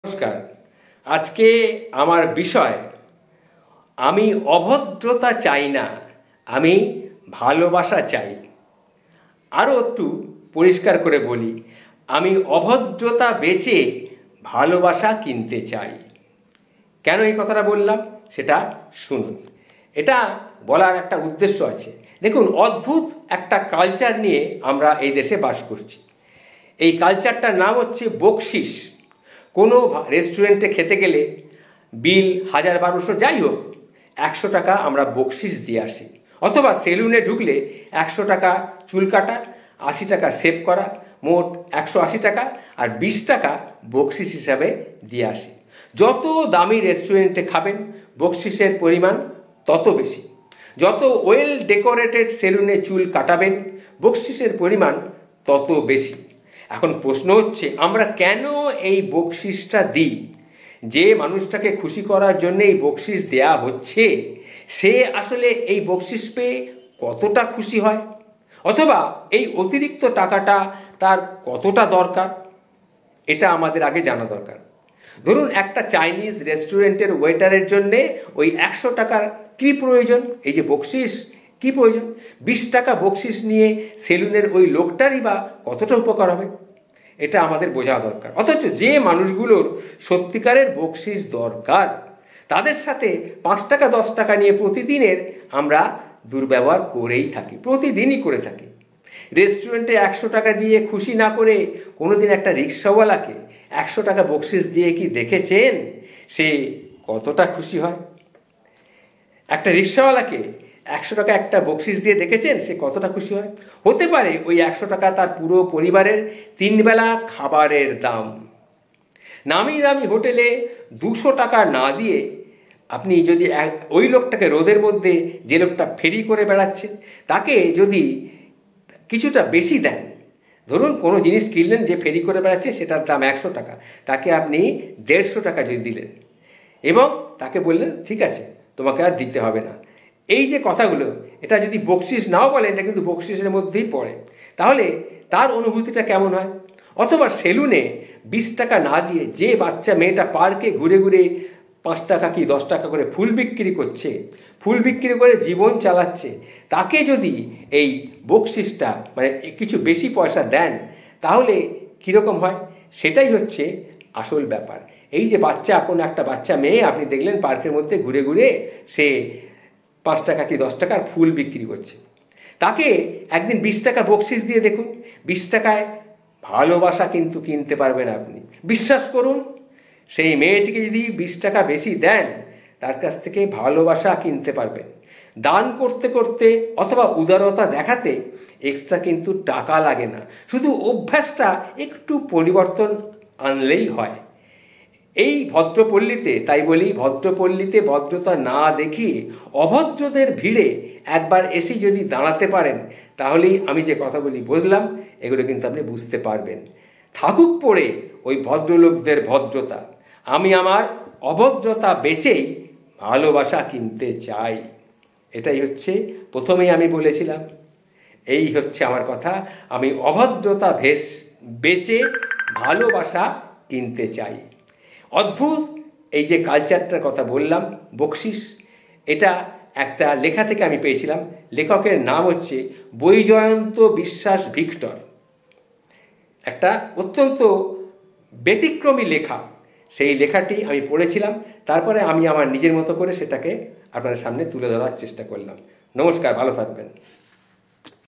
নমস্কার। আজকে আমার বিষয়, আমি অভদ্রতা চাই না, আমি ভালোবাসা চাই। আরও একটু পরিষ্কার করে বলি, আমি অভদ্রতা বেচে ভালোবাসা কিনতে চাই। কেন এই কথাটা বললাম সেটা শুনুন। এটা বলার একটা উদ্দেশ্য আছে। দেখুন, অদ্ভুত একটা কালচার নিয়ে আমরা এই দেশে বাস করছি। এই কালচারটার নাম হচ্ছে বকশিস। কোনো রেস্টুরেন্টে খেতে গেলে বিল 1000-1200 যাই হোক, 100 টাকা আমরা বকশিস দিয়ে আসি। অথবা সেলুনে ঢুকলে 100 টাকা চুল কাটা, 80 টাকা সেভ করা, মোট 180 টাকা, আর 20 টাকা বকশিস হিসাবে দিয়ে আসি। যত দামি রেস্টুরেন্টে খাবেন বকশিসের পরিমাণ তত বেশি। যত ওয়েল ডেকোরেটেড সেলুনে চুল কাটাবেন বকশিসের পরিমাণ তত বেশি। এখন প্রশ্ন হচ্ছে, আমরা কেন এই বকশিসটা দিই? যে মানুষটাকে খুশি করার জন্য এই বকশিস দেয়া হচ্ছে, সে আসলে এই বকশিস পেয়ে কতটা খুশি হয়? অথবা এই অতিরিক্ত টাকাটা তার কতটা দরকার, এটা আমাদের আগে জানা দরকার। ধরুন, একটা চাইনিজ রেস্টুরেন্টের ওয়েটারের জন্যে ওই 100 টাকার কী প্রয়োজন? এই যে বকশিস, কী প্রয়োজন? 20 টাকা বকশিস নিয়ে সেলুনের ওই লোকটারই বা কতটা উপকার হবে, এটা আমাদের বোঝা দরকার। অথচ যে মানুষগুলোর সত্যিকারের বকশিস দরকার, তাদের সাথে 5 টাকা 10 টাকা নিয়ে প্রতিদিনের আমরা দুর্ব্যবহার করেই থাকি, প্রতিদিনই করে থাকি। রেস্টুরেন্টে 100 টাকা দিয়ে খুশি না করে কোনোদিন একটা রিক্সাওয়ালাকে 100 টাকা বকশিস দিয়ে কি দেখেছেন সে কতটা খুশি হয়? একটা রিক্সাওয়ালাকে 100 টাকা একটা বকশিস দিয়ে দেখেছেন সে কতটা খুশি হয়? হতে পারে ওই 100 টাকা তার পুরো পরিবারের 3 বেলা খাবারের দাম। নামি দামি হোটেলে 200 টাকা না দিয়ে আপনি যদি ওই লোকটাকে, রোদের মধ্যে যে লোকটা ফেরি করে বেড়াচ্ছে, তাকে যদি কিছুটা বেশি দেন, ধরুন কোনো জিনিস কিনলেন, যে ফেরি করে বেড়াচ্ছে সেটার দাম 100 টাকা, তাকে আপনি 150 টাকা যদি দিলেন এবং তাকে বললেন ঠিক আছে তোমাকে আর দিতে হবে না, এই যে কথাগুলো, এটা যদি বকশিস নাও বলেন, এটা কিন্তু বকশিসের মধ্যেই পড়ে, তাহলে তার অনুভূতিটা কেমন হয়? অথবা সেলুনে 20 টাকা না দিয়ে যে বাচ্চা মেয়েটা পার্কে ঘুরে ঘুরে 5 টাকা কি 10 টাকা করে ফুল বিক্রি করছে, ফুল বিক্রি করে জীবন চালাচ্ছে, তাকে যদি এই বকশিসটা মানে কিছু বেশি পয়সা দেন, তাহলে কীরকম হয়? সেটাই হচ্ছে আসল ব্যাপার। এই যে কোনো একটা বাচ্চা মেয়ে আপনি দেখলেন পার্কের মধ্যে ঘুরে ঘুরে সে 5 টাকা কি 10 টাকার ফুল বিক্রি করছে, তাকে একদিন 20 টাকা বকশিস দিয়ে দেখুন। 20 টাকায় ভালোবাসা কিন্তু কিনতে পারবেন আপনি, বিশ্বাস করুন। সেই মেয়েটিকে যদি 20 টাকা বেশি দেন, তার কাছ থেকে ভালোবাসা কিনতে পারবেন। দান করতে করতে অথবা উদারতা দেখাতে এক্সট্রা কিন্তু টাকা লাগে না, শুধু অভ্যাসটা একটু পরিবর্তন আনলেই হয়। এই ভদ্রপল্লীতে, তাই বলি, ভদ্রপল্লীতে ভদ্রতা না দেখিয়ে অভদ্রদের ভিড়ে একবার এসে যদি দাঁড়াতে পারেন, তাহলেই আমি যে কথাগুলি বুঝলাম এগুলো কিন্তু আপনি বুঝতে পারবেন। থাকুক পড়ে ওই ভদ্রলোকদের ভদ্রতা, আমি আমার অভদ্রতা বেচেই ভালোবাসা কিনতে চাই। এটাই হচ্ছে, প্রথমেই আমি বলেছিলাম, এই হচ্ছে আমার কথা, আমি অভদ্রতা বেচে ভালোবাসা কিনতে চাই। অদ্ভুত এই যে কালচারটার কথা বললাম, বকশিস, এটা একটা লেখা থেকে আমি পেয়েছিলাম। লেখকের নাম হচ্ছে বৈজয়ন্ত বিশ্বাস ভিক্টর। একটা অত্যন্ত ব্যতিক্রমী লেখা। সেই লেখাটি আমি পড়েছিলাম, তারপরে আমি আমার নিজের মতো করে সেটাকে আপনাদের সামনে তুলে ধরার চেষ্টা করলাম। নমস্কার, ভালো থাকবেন।